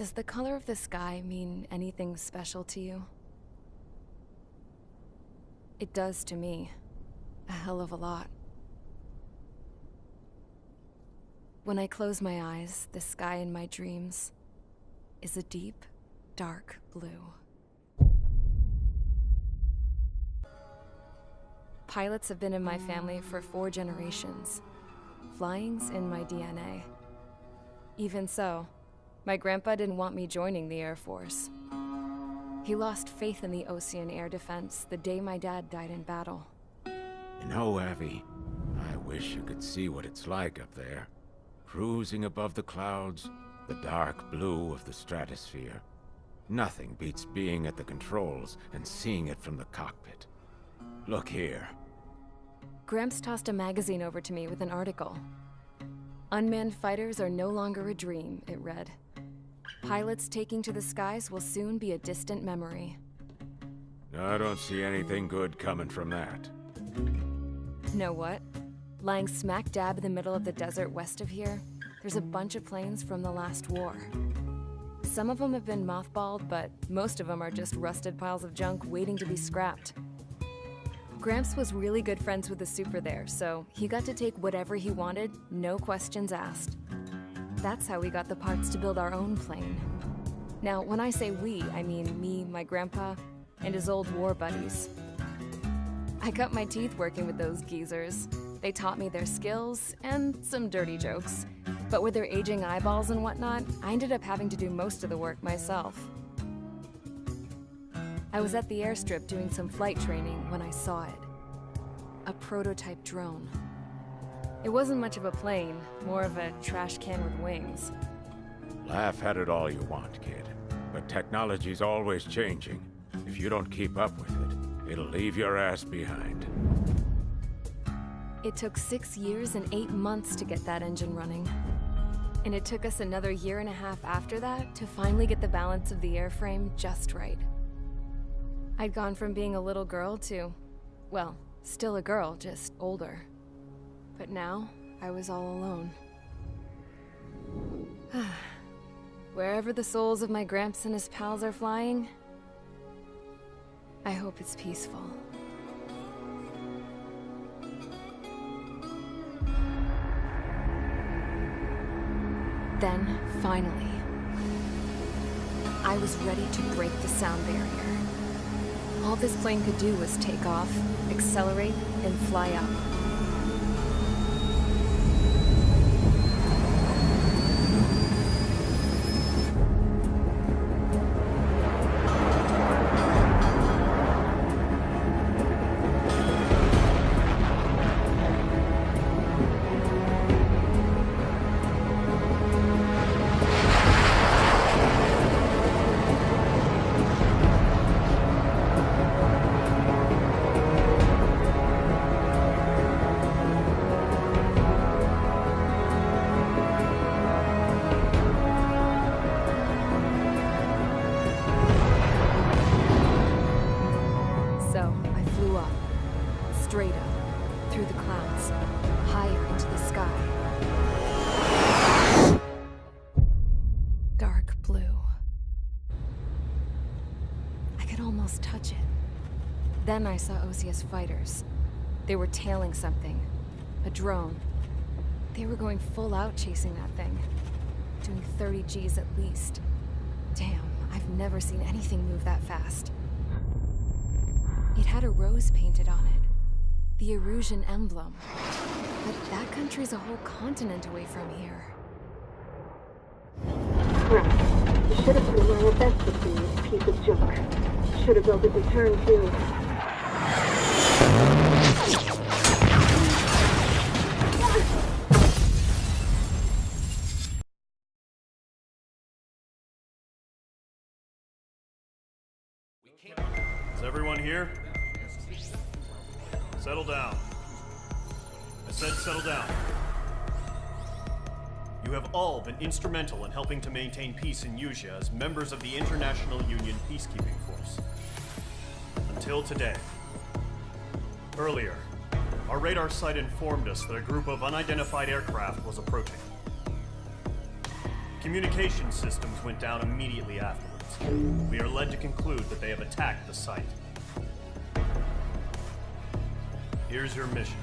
Does the color of the sky mean anything special to you? It does to me. A hell of a lot. When I close my eyes, the sky in my dreams is a deep, dark blue. Pilots have been in my family for 4 generations. Flying's in my DNA. Even so, my grandpa didn't want me joining the Air Force. He lost faith in the Ocean Air Defense the day my dad died in battle. You know, Abby, I wish you could see what it's like up there. Cruising above the clouds, the dark blue of the stratosphere. Nothing beats being at the controls and seeing it from the cockpit. Look here. Gramps tossed a magazine over to me with an article. Unmanned fighters are no longer a dream, it read. Pilots taking to the skies will soon be a distant memory. I don't see anything good coming from that. Know what? Lying smack dab in the middle of the desert west of here, there's a bunch of planes from the last war. Some of them have been mothballed, but most of them are just rusted piles of junk waiting to be scrapped. Gramps was really good friends with the super there, so he got to take whatever he wanted, no questions asked. That's how we got the parts to build our own plane. Now, when I say we, I mean me, my grandpa, and his old war buddies. I cut my teeth working with those geezers. They taught me their skills, and some dirty jokes. But with their aging eyeballs and whatnot, I ended up having to do most of the work myself. I was at the airstrip doing some flight training when I saw it. A prototype drone. It wasn't much of a plane, more of a trash can with wings. Laugh at it all you want, kid. But technology's always changing. If you don't keep up with it, it'll leave your ass behind. It took 6 years and 8 months to get that engine running. And it took us another 1.5 years after that to finally get the balance of the airframe just right. I'd gone from being a little girl to, well, still a girl, just older. But now, I was all alone. Wherever the souls of my Gramps and his pals are flying, I hope it's peaceful. Then, finally, I was ready to break the sound barrier. All this plane could do was take off, accelerate, and fly up. Straight up, through the clouds, higher into the sky. Dark blue. I could almost touch it. Then I saw Osius fighters. They were tailing something. A drone. They were going full out chasing that thing. Doing 30 Gs at least. Damn, I've never seen anything move that fast. It had a rose painted on it. The Erusian emblem. But that country's a whole continent away from here. Right. You should have put away a best with this piece of junk. Should have built a return too. Is everyone here? Settle down. I said settle down. You have all been instrumental in helping to maintain peace in Usea as members of the International Union Peacekeeping Force. Until today. Earlier, our radar site informed us that a group of unidentified aircraft was approaching. Communication systems went down immediately afterwards. We are led to conclude that they have attacked the site. Here's your mission.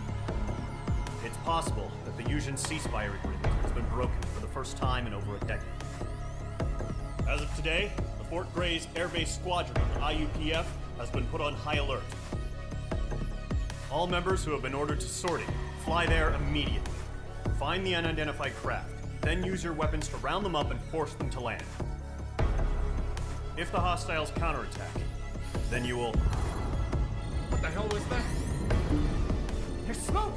It's possible that the Yuuzhan ceasefire agreement has been broken for the first time in over a decade. As of today, the Fort Gray's Air Base Squadron of the IUPF has been put on high alert. All members who have been ordered to sortie, fly there immediately. Find the unidentified craft, then use your weapons to round them up and force them to land. If the hostiles counterattack, then you will... What the hell was that? There's smoke!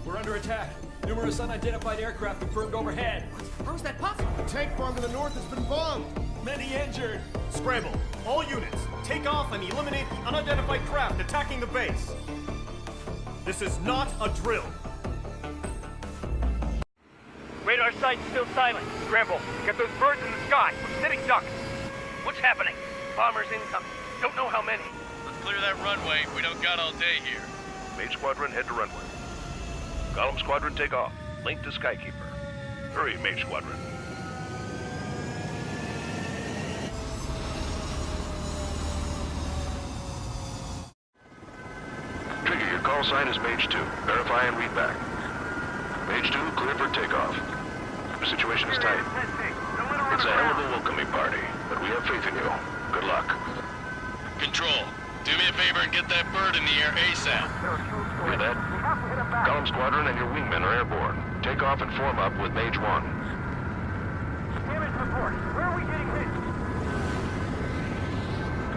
We're under attack. Numerous unidentified aircraft confirmed overhead. How is that possible? The tank farm to the north has been bombed. Many injured. Scramble! All units, take off and eliminate the unidentified craft attacking the base. This is not a drill. Radar site's still silent. Scramble. Get those birds in the sky. We're sitting ducks. What's happening? Bombers incoming. Don't know how many. Let's clear that runway. We don't got all day here. Mage Squadron, head to runway. Column Squadron, take off. Link to Skykeeper. Hurry, Mage Squadron. Trigger, your call sign is Mage 2. Verify and read back. Mage 2, clear for takeoff. The situation is tight. It's a hell of a welcoming party, but we have faith in you. Good luck. Control, do me a favor and get that bird in the air ASAP. Hear that? Column Squadron and your wingmen are airborne. Take off and form up with Mage 1. Damage report. Where are we getting hit?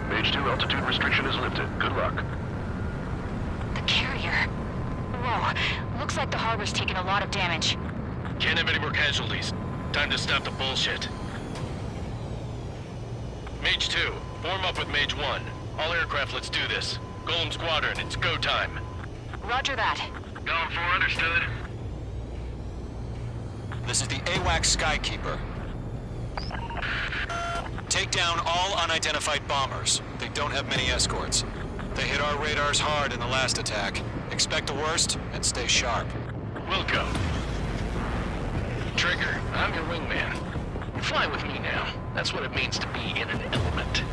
Mage 2, altitude restriction is lifted. Good luck. The carrier. Whoa. Looks like the harbor's taken a lot of damage. Can't have any more casualties. Time to stop the bullshit. Mage 2, form up with Mage 1. All aircraft, let's do this. Golem Squadron, it's go time. Roger that. Golem 4, understood. This is the AWAC Skykeeper. Take down all unidentified bombers. They don't have many escorts. They hit our radars hard in the last attack. Expect the worst and stay sharp. We'll go. Trigger, I'm your wingman. Fly with me now. That's what it means to be in an element.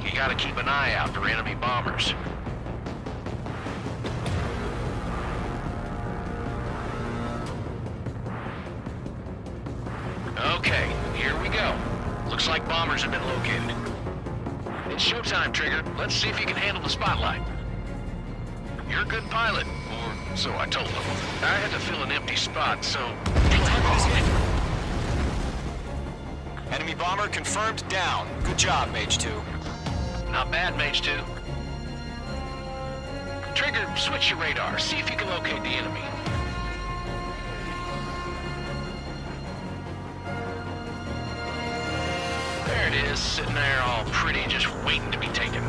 You gotta keep an eye out for enemy bombers. Okay, here we go. Looks like bombers have been located. It's showtime, Trigger. Let's see if you can handle the spotlight. You're a good pilot, or so I told them. I had to fill an empty spot, so... Enemy bomber confirmed down. Good job, Mage 2. Not bad, Mage 2. Trigger, switch your radar. See if you can locate the enemy. There it is, sitting there all pretty, just waiting to be taken.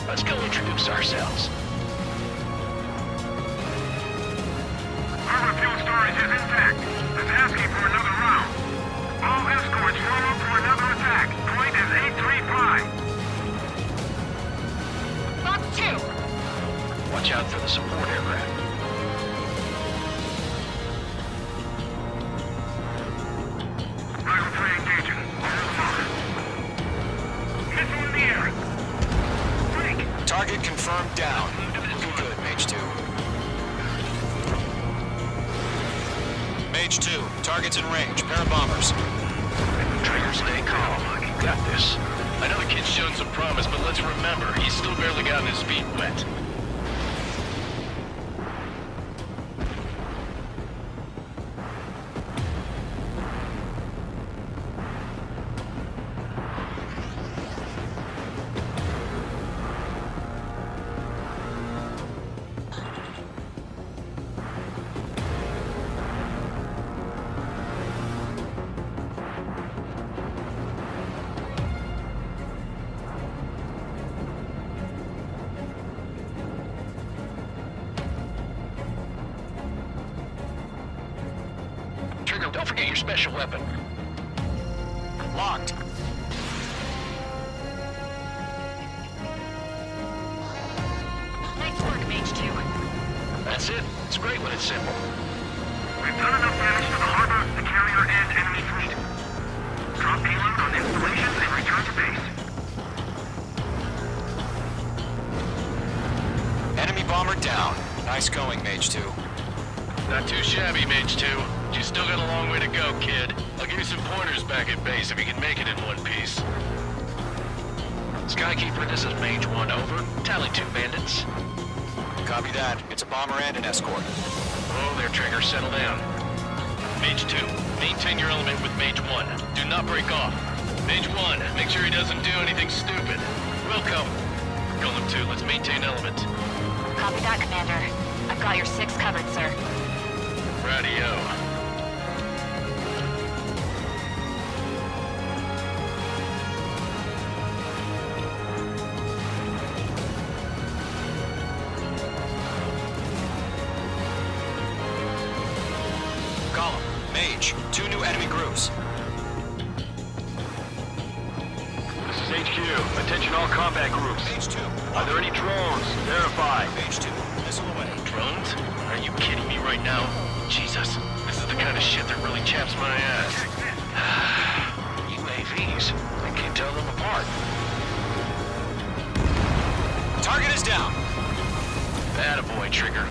Let's go introduce ourselves. Harbor fuel storage is intact. It's asking for another round. All escorts form up for another attack. Point is 835. Box 2. Watch out for the support aircraft. Rifle 3 engaging. Missile in the air. Target confirmed down. Looking good, Mage 2. Mage 2, target's in range. Pair of bombers. Trigger, stay calm. You got this. I know the kid's shown some promise, but let's remember, he's still barely gotten his feet wet. don't forget your special weapon. Locked. Nice work, Mage 2. That's it. It's great when it's simple. We've done enough damage to the harbor, the carrier, and enemy fleet. Drop payload on installations and return to base. Enemy bomber down. Nice going, Mage 2. Not too shabby, Mage 2. But you still got a long way to go, kid. I'll give you some pointers back at base if you can make it in one piece. Skykeeper, this is Mage 1, over. Tally 2 bandits. Copy that. It's a bomber and an escort. Oh, there, Trigger. Settle down. Mage 2, maintain your element with Mage 1. Do not break off. Mage 1, make sure he doesn't do anything stupid. Welcome. Golem 2, let's maintain element. Copy that, Commander. I've got your 6 covered, sir. Radio. Column, Mage, 2 new enemy groups. This is HQ. Attention all combat groups. Mage 2. Are there any drones? Verify. Mage 2, missile away. Drones? Are you kidding me right now? Jesus, this is the kind of shit that really chaps my ass. UAVs. I can't tell them apart. Target is down. Attaboy, Trigger.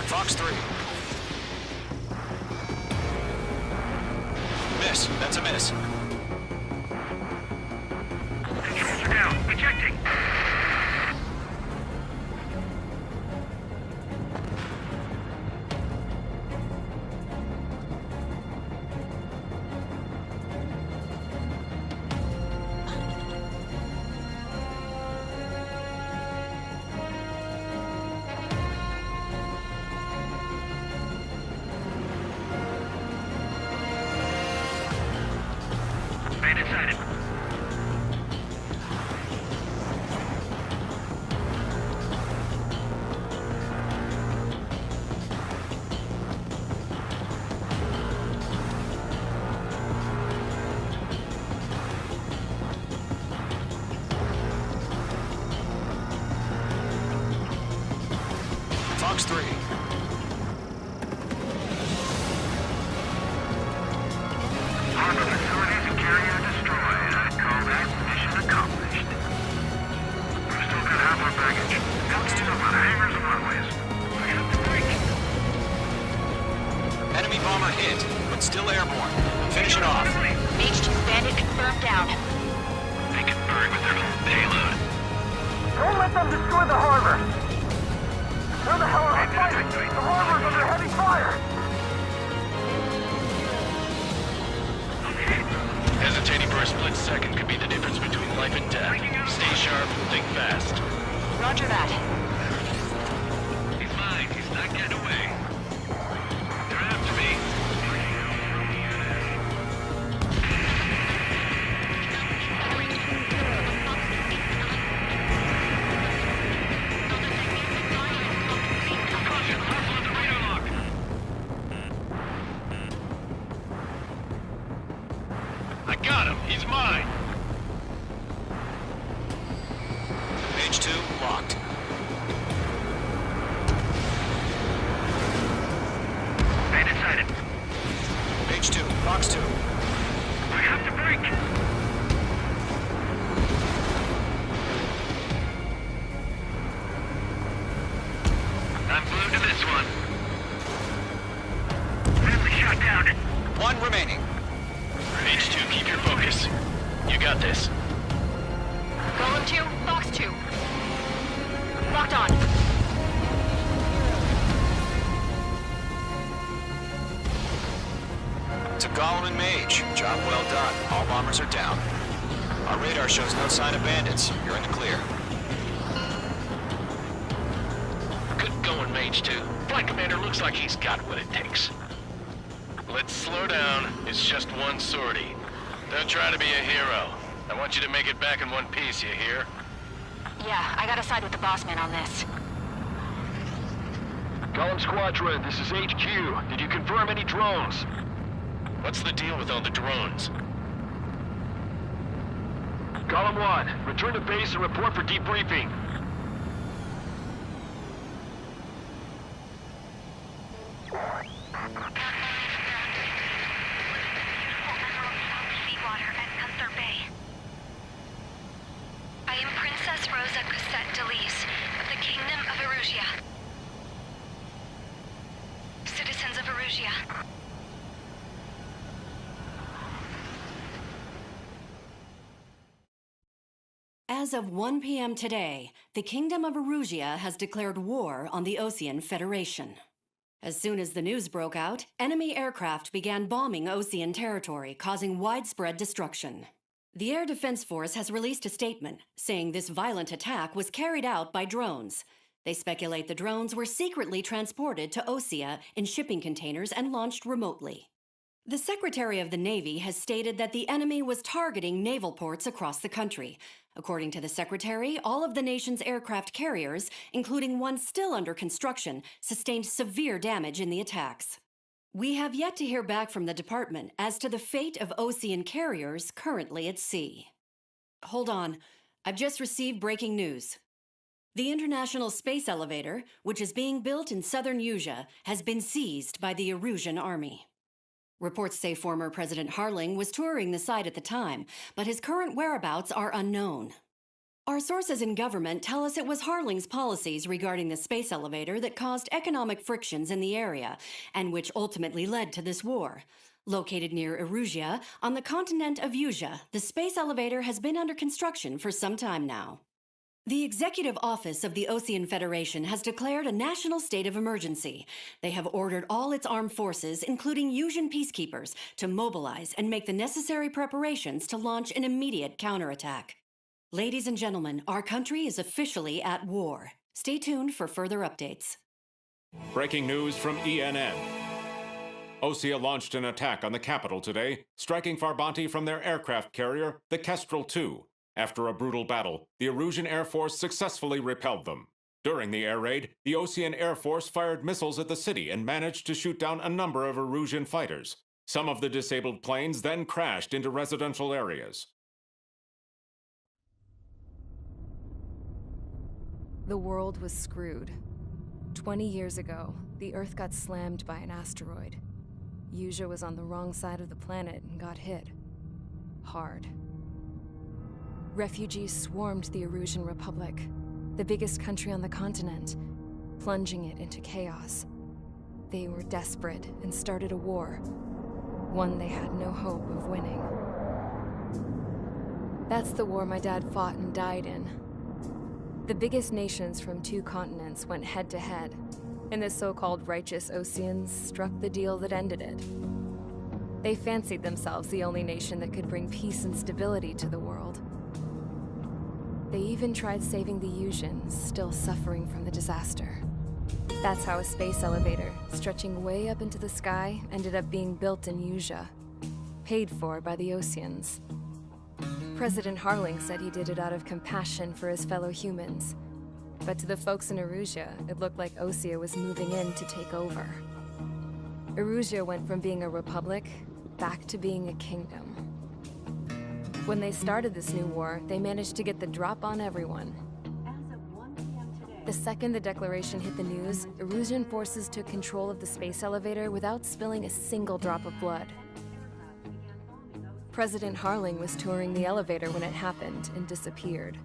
Fox 3. Miss. That's a miss. Controls are down. Ejecting. Bandit sighted. Fox 3. Harbor facilities and carrier destroyed. I'd call that mission accomplished. We've still got half our baggage. Comes to about hangars and runways. I have to break. Enemy bomber hit, but still airborne. Finish it off. Mage 2 bandit confirmed down. They can burn with their own payload. Don't let them destroy the harbor! Where the hell are they fighting? The harbor's under heavy fire! Hesitating for a split second could be the difference between life and death. Stay sharp, think fast. Roger that. He's mine. He's not getting away. They're after me. Caution, hostile at the radar lock. I got him. He's mine. Mage 2, locked. Bandit sighted. Mage 2, Fox 2. I have to break! I'm blue to this one. Friendly shot down. 1 remaining. H2, keep your focus. You got this. Golem 2, Fox 2. Locked on. To Golem and Mage. Job well done. All bombers are down. Our radar shows no sign of bandits. You're in the clear. Good going, Mage 2. Flight Commander looks like he's got what it takes. let's slow down. It's just one sortie. Don't try to be a hero. I want you to make it back in one piece, you hear? Yeah, I gotta side with the boss man on this. Column Squadron, this is HQ. Did you confirm any drones? What's the deal with all the drones? Column 1, return to base and report for debriefing. I am Princess Rosa Cassette Delise of the Kingdom of Erusia. Citizens of Erusia. As of 1 p.m. today, the Kingdom of Erusia has declared war on the Osean Federation. As soon as the news broke out, enemy aircraft began bombing Osean territory, causing widespread destruction. The Air Defense Force has released a statement saying this violent attack was carried out by drones. They speculate the drones were secretly transported to Osea in shipping containers and launched remotely. The Secretary of the Navy has stated that the enemy was targeting naval ports across the country. According to the Secretary, all of the nation's aircraft carriers, including one still under construction, sustained severe damage in the attacks. We have yet to hear back from the department as to the fate of Osean carriers currently at sea. Hold on, I've just received breaking news. The International Space Elevator, which is being built in southern Usea, has been seized by the Erusian Army. Reports say former President Harling was touring the site at the time, but his current whereabouts are unknown. Our sources in government tell us it was Harling's policies regarding the space elevator that caused economic frictions in the area, and which ultimately led to this war. Located near Erusia, on the continent of Usea, the space elevator has been under construction for some time now. The Executive Office of the Osean Federation has declared a national state of emergency. They have ordered all its armed forces, including Usian peacekeepers, to mobilize and make the necessary preparations to launch an immediate counterattack. Ladies and gentlemen, our country is officially at war. Stay tuned for further updates. Breaking news from ENN. Osea launched an attack on the capital today, striking Farbanti from their aircraft carrier, the Kestrel II. After a brutal battle, the Erusian Air Force successfully repelled them. During the air raid, the Osean Air Force fired missiles at the city and managed to shoot down a number of Erusian fighters. Some of the disabled planes then crashed into residential areas. The world was screwed. 20 years ago, the Earth got slammed by an asteroid. Usea was on the wrong side of the planet and got hit. Hard. Refugees swarmed the Erusian Republic, the biggest country on the continent, plunging it into chaos. They were desperate and started a war, one they had no hope of winning. That's the war my dad fought and died in. The biggest nations from 2 continents went head-to-head, and the so-called righteous Oseans struck the deal that ended it. They fancied themselves the only nation that could bring peace and stability to the world. They even tried saving the Usians, still suffering from the disaster. That's how a space elevator, stretching way up into the sky, ended up being built in Usea, paid for by the Oseans. President Harling said he did it out of compassion for his fellow humans. But to the folks in Erusia, it looked like Osea was moving in to take over. Erusia went from being a republic back to being a kingdom. When they started this new war, they managed to get the drop on everyone. The second the declaration hit the news, Erusian forces took control of the space elevator without spilling a single drop of blood. President Harling was touring the elevator when it happened and disappeared.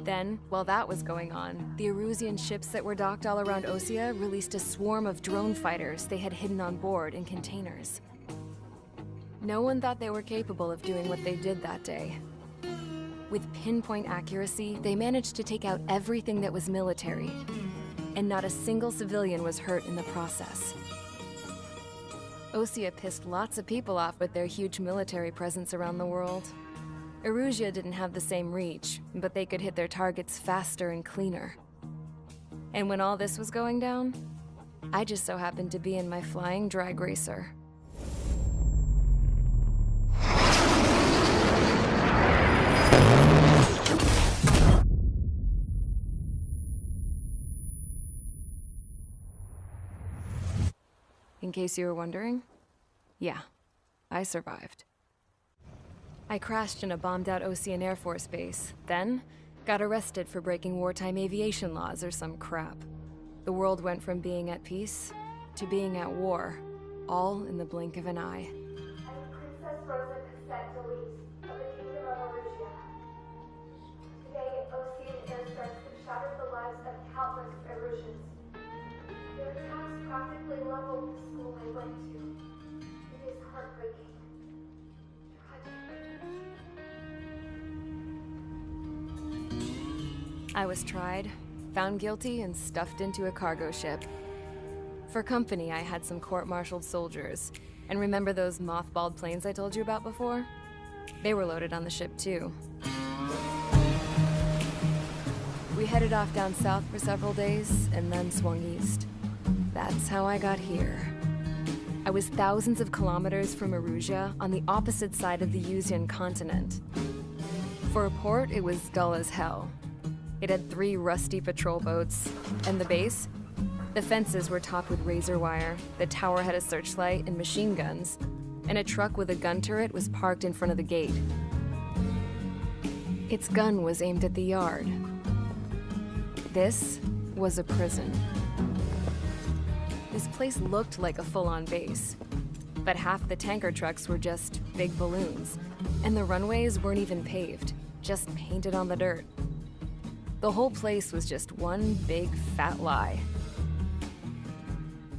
Then, while that was going on, the Erusian ships that were docked all around Osea released a swarm of drone fighters they had hidden on board in containers. No one thought they were capable of doing what they did that day. With pinpoint accuracy, they managed to take out everything that was military, and not a single civilian was hurt in the process. Osea pissed lots of people off with their huge military presence around the world. Erusia didn't have the same reach, but they could hit their targets faster and cleaner. And when all this was going down, I just so happened to be in my flying drag racer. In case you were wondering, yeah, I survived. I crashed in a bombed-out Ocean Air Force base, then got arrested for breaking wartime aviation laws or some crap. The world went from being at peace to being at war, all in the blink of an eye. I'm Princess Rosa Cassette Delete of the Kingdom of Arusia. Today, Ocean airstrikes have shattered the lives of countless Erusians. Their attacks practically leveled the school I went to. It is heartbreaking. Tragic. I was tried, found guilty, and stuffed into a cargo ship. For company, I had some court-martialed soldiers. And remember those mothballed planes I told you about before? They were loaded on the ship, too. We headed off down south for several days, and then swung east. That's how I got here. I was thousands of kilometers from Arusia, on the opposite side of the Yuzian continent. For a port, it was dull as hell. It had 3 rusty patrol boats, and the base? The fences were topped with razor wire, the tower had a searchlight and machine guns, and a truck with a gun turret was parked in front of the gate. Its gun was aimed at the yard. This was a prison. This place looked like a full-on base, but half the tanker trucks were just big balloons, and the runways weren't even paved, just painted on the dirt. The whole place was just one big fat lie.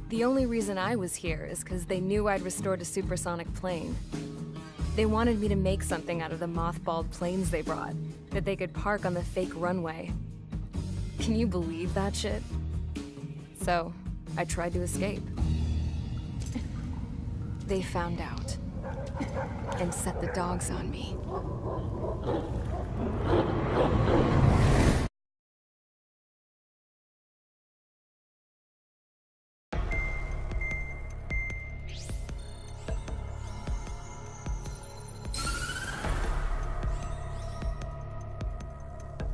The only reason I was here is because they knew I'd restored a supersonic plane. They wanted me to make something out of the mothballed planes they brought, that they could park on the fake runway. Can you believe that shit? So, I tried to escape. They found out, and set the dogs on me.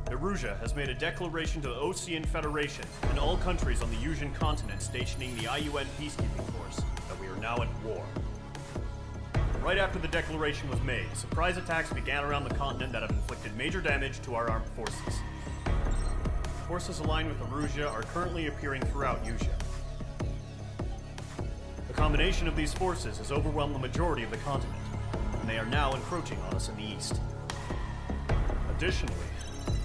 Arusia has made a declaration to the Ocean Federation and all countries on the Yuzian continent stationing the IUN peacekeeping force that we are now at war. Right after the declaration was made, surprise attacks began around the continent that have inflicted major damage to our armed forces. Forces aligned with Arusia are currently appearing throughout Yusia. The combination of these forces has overwhelmed the majority of the continent, and they are now encroaching on us in the east. Additionally,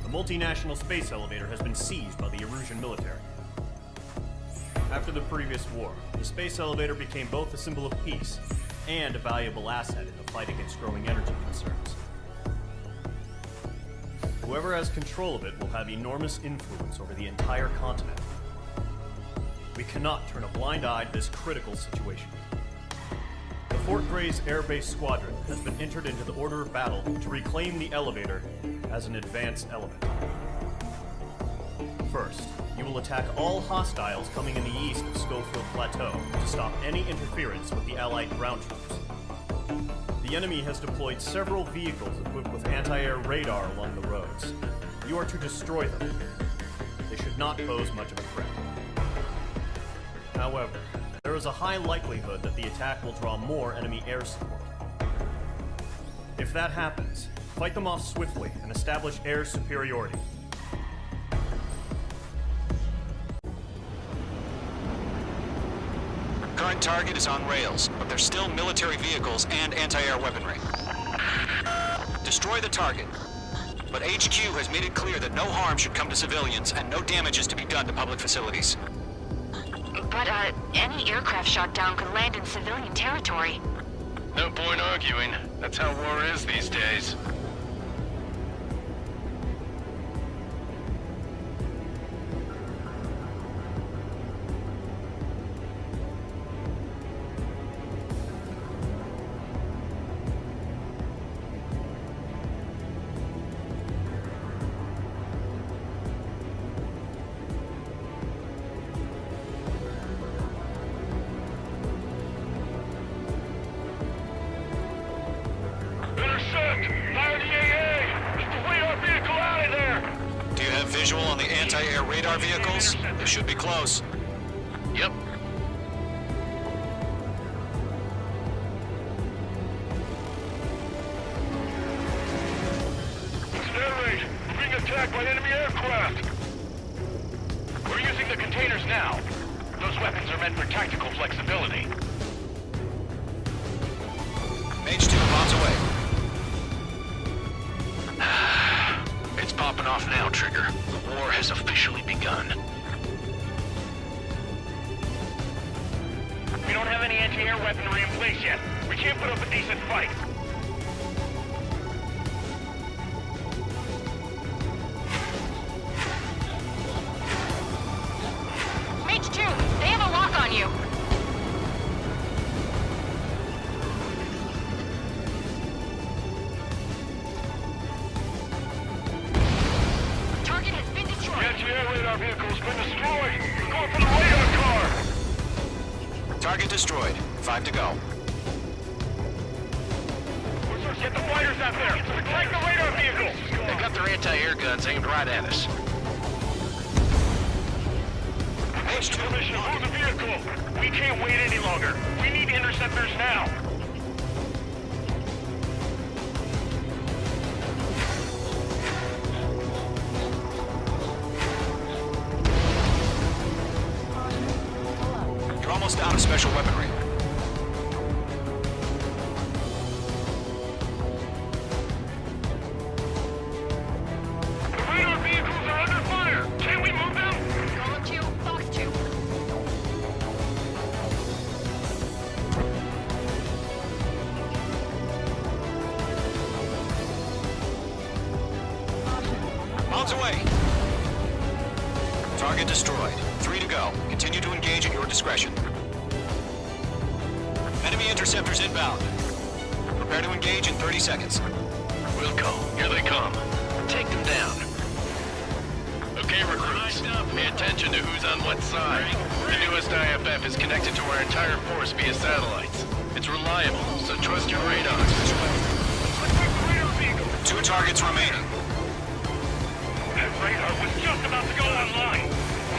the multinational space elevator has been seized by the Erusian military. After the previous war, the space elevator became both a symbol of peace and a valuable asset in the fight against growing energy concerns. Whoever has control of it will have enormous influence over the entire continent. We cannot turn a blind eye to this critical situation. The Fort Gray's Air Base Squadron has been entered into the order of battle to reclaim the elevator as an advanced element. First, you will attack all hostiles coming in the east of Schofield Plateau to stop any interference with the Allied ground troops. The enemy has deployed several vehicles equipped with anti-air radar along the roads. You are to destroy them. They should not pose much of a threat. However, there is a high likelihood that the attack will draw more enemy air support. If that happens, fight them off swiftly and establish air superiority. Current target is on rails, but there's still military vehicles and anti-air weaponry. Destroy the target, but HQ has made it clear that no harm should come to civilians and no damage is to be done to public facilities. But, any aircraft shot down could land in civilian territory. No point arguing. That's how war is these days. Intercept! Target visual on the anti-air radar vehicles? They should be close. Yep. Snare rate. We're being attacked by enemy aircraft. We're using the containers now. Those weapons are meant for tactical flexibility. Mage 2, bombs away. It's popping off now, Trigger. The war has officially begun. We don't have any anti-air weaponry in place yet. We can't put up a decent fight. Mage 2, they have a lock on you. Target has been destroyed. The anti-air radar vehicle's been destroyed. We're going for the radar car. Target destroyed. 5 to go. Get the fighters out there! Protect the radar vehicle! They've got their anti-air guns aimed right at us. Mage 2, mission, move the vehicle! We can't wait any longer. We need interceptors now. You're almost out of special weaponry. The radar vehicles are under fire! Can we move them? Column 2, Fox 2. Bombs away. Target destroyed. 3 to go. Continue to engage at your discretion. Enemy interceptors inbound. Prepare to engage in 30 seconds. We'll go. Here they come. Take them down. Okay, recruits. Pay attention to who's on what side. The newest IFF is connected to our entire force via satellites. It's reliable, so trust your radars. 2 targets remaining. That radar was just about to go online.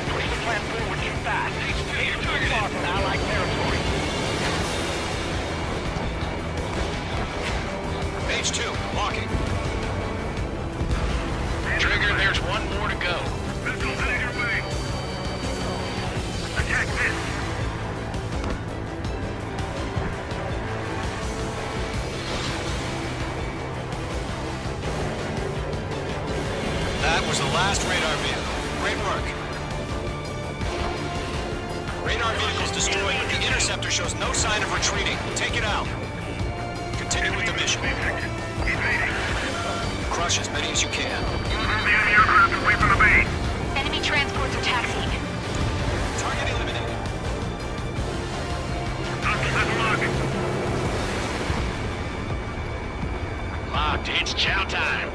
Push the plan forward too fast. He's too far from Allied territory. Mage 2, locking. Trigger, there's one more to go. Missiles headed your way. Attack this. That was the last radar vehicle. Great work. Radar vehicle's destroyed, but the interceptor shows no sign of retreating. Take it out. Continue with the mission. Crush as many as you can. The enemy aircraft away from the base. Enemy transports are taxiing. Target eliminated. Locked. It's chow time.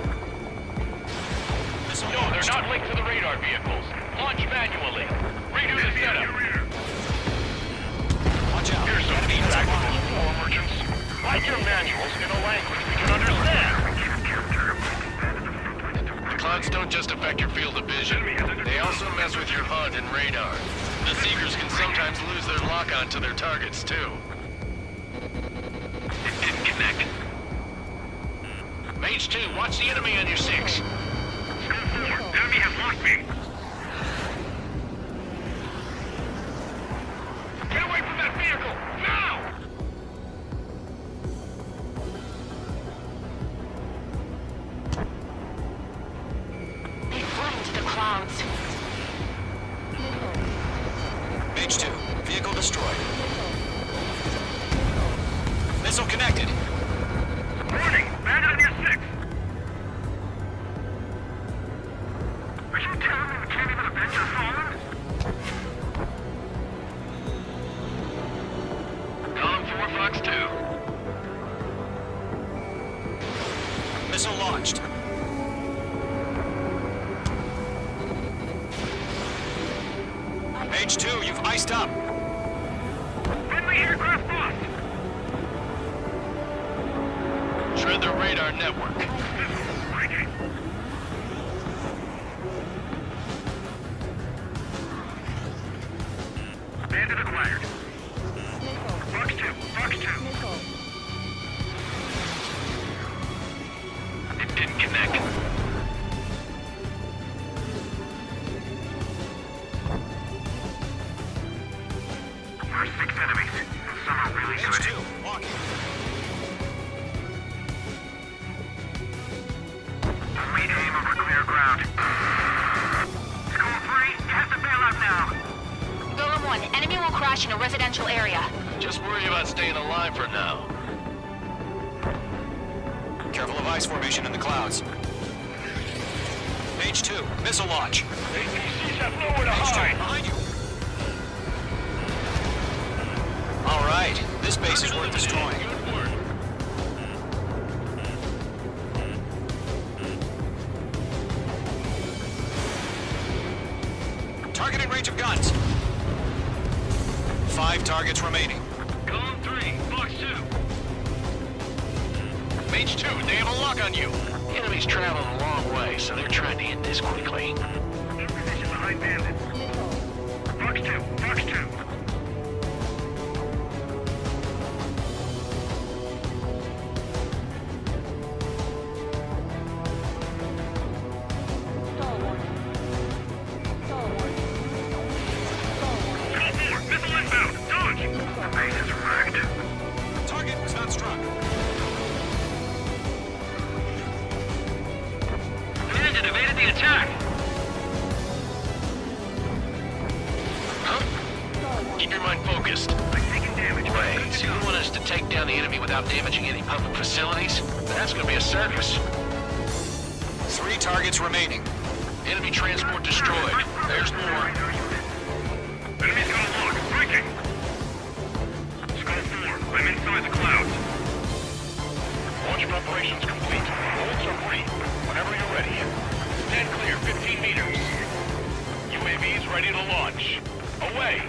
No, they're not linked to the radar vehicles. Launch manually. Redo the setup. Watch out. Here's some feedback from those war merchants. Write your manuals in a language we can understand. The clouds don't just affect your field of vision. They also mess with your HUD and radar. The Seekers can sometimes lose their lock-on to their targets, too. It didn't connect. Mage 2, watch the enemy on your 6. Enemy has locked me. Get away from that vehicle! Now! They've flown into the clouds. Mage 2, vehicle destroyed. Missile connected. Warning! Man on your 6. Are you telling me we can't even avenge our fallen? Column 4, Fox 2. Missile launched. Mage 2, you've iced up. Enemy aircraft lost. Shred the radar network. Bandit acquired. Fox 2, Fox 2. It didn't connect. There's 6 enemies. Some are really good. H2, walking. Only aim over clear ground. School 3, you have to bail out now. Golem 1, enemy will crash in a residential area. Just worry about staying alive for now. Careful of ice formation in the clouds. H2, missile launch. APCs have nowhere to H2, behind you. All right, this base is worth destroying. Good work. Targeting range of guns. 5 targets remaining. Golem 3, Fox 2. Mage 2, they have a lock on you. Enemy's traveling a long way, so they're trying to end this quickly. In position behind Bandit. Fox 2, Fox 2. Missile inbound! Dodge! The base is wrecked. Target was not struck. Bandit evaded the attack. Huh? Keep your mind focused. I'm taking damage. Wait, so you want us to take down the enemy without damaging any public facilities? That's gonna be a circus. 3 targets remaining. Enemy transport destroyed. There's more. Enemy's got a lock. Breaking. Skull 4, I'm inside the clouds. Launch preparations complete. Bolts are free. Whenever you're ready. Stand clear, 15 meters. UAVs ready to launch. Away!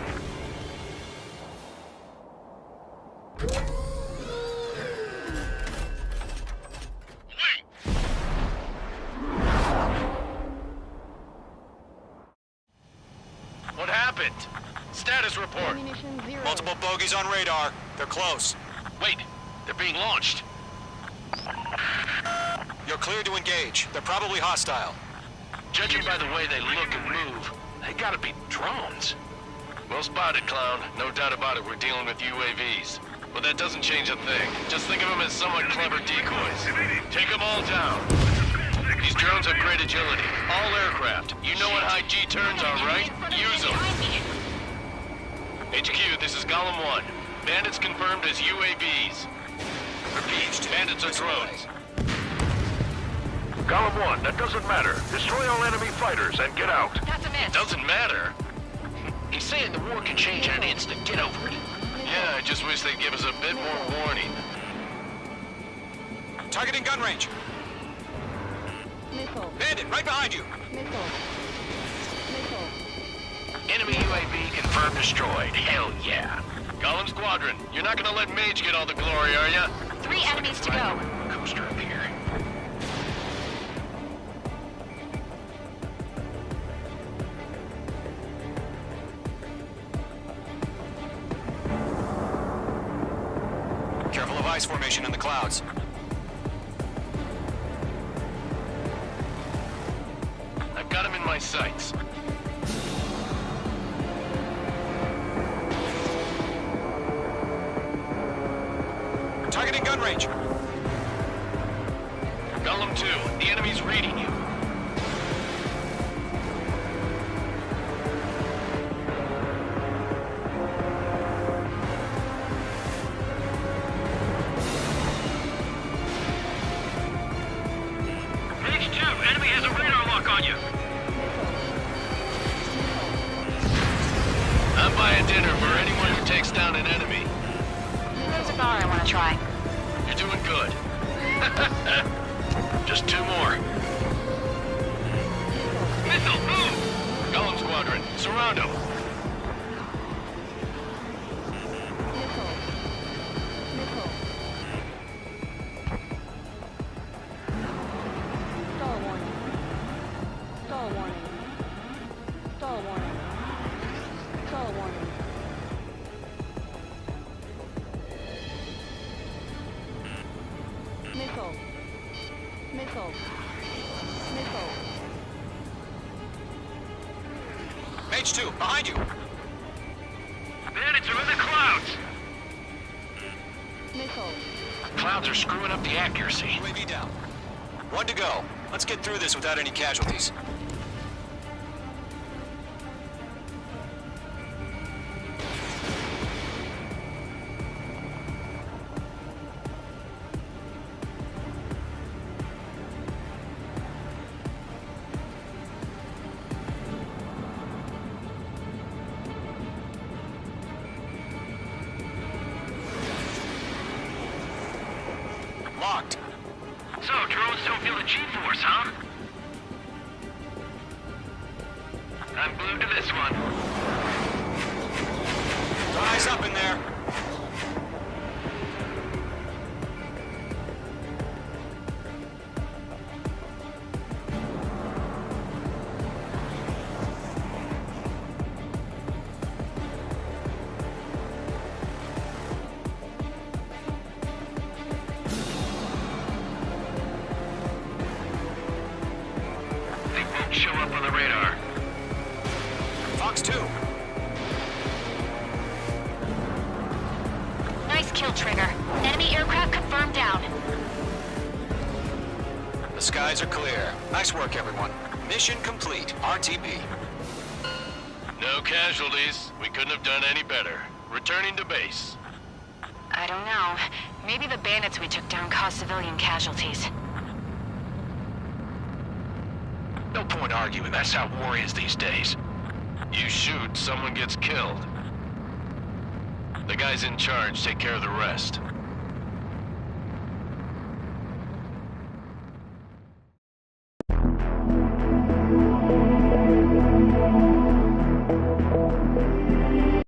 What happened? Status report. Multiple bogeys on radar. They're close. Wait, they're being launched. You're cleared to engage. They're probably hostile. Judging by the way they look and move, they gotta be drones. Well spotted, Clown. No doubt about it, we're dealing with UAVs. But that doesn't change a thing. Just think of them as somewhat clever decoys. Take them all down. These drones have great agility. All aircraft. You know what high G turns are, right? Use them. HQ, this is Golem 1. Bandits confirmed as UAVs. Repeat, bandits are drones. Golem 1, that doesn't matter. Destroy all enemy fighters and get out. That's a miss. Doesn't matter. He's saying the war can change in an instant. Get over it. Yeah, I just wish they'd give us a bit more warning. Targeting gun range. Bandit, right behind you. Enemy UAV confirmed destroyed. Hell yeah. Golem Squadron, you're not gonna let Mage get all the glory, are ya? 3 enemies to go. Coaster up here. Careful of ice formation in the clouds. I've got him in my sights. Targeting gun range. Golem 2, the enemy's reading you. Mage 2, enemy has a radar lock on you. I'm buying dinner for anyone who takes down an enemy. There's a bar I want to try. You're doing good. Just 2 more. Missile, move! Golem Squadron, surround them. Fox 2, behind you! Bandits are in the clouds! Missile. Clouds are screwing up the accuracy. UAV down. 1 to go. Let's get through this without any casualties. Locked. So, drones don't feel the G-force, huh? I'm glued to this one. Eyes up in there. They won't show up on the radar. Fox 2. Nice kill, Trigger. Enemy aircraft confirmed down. The skies are clear. Nice work, everyone. Mission complete. RTB. No casualties. We couldn't have done any better. Returning to base. I don't know. Maybe the bandits we took down caused civilian casualties. No point arguing. That's how war is these days. You shoot, someone gets killed. The guys in charge take care of the rest.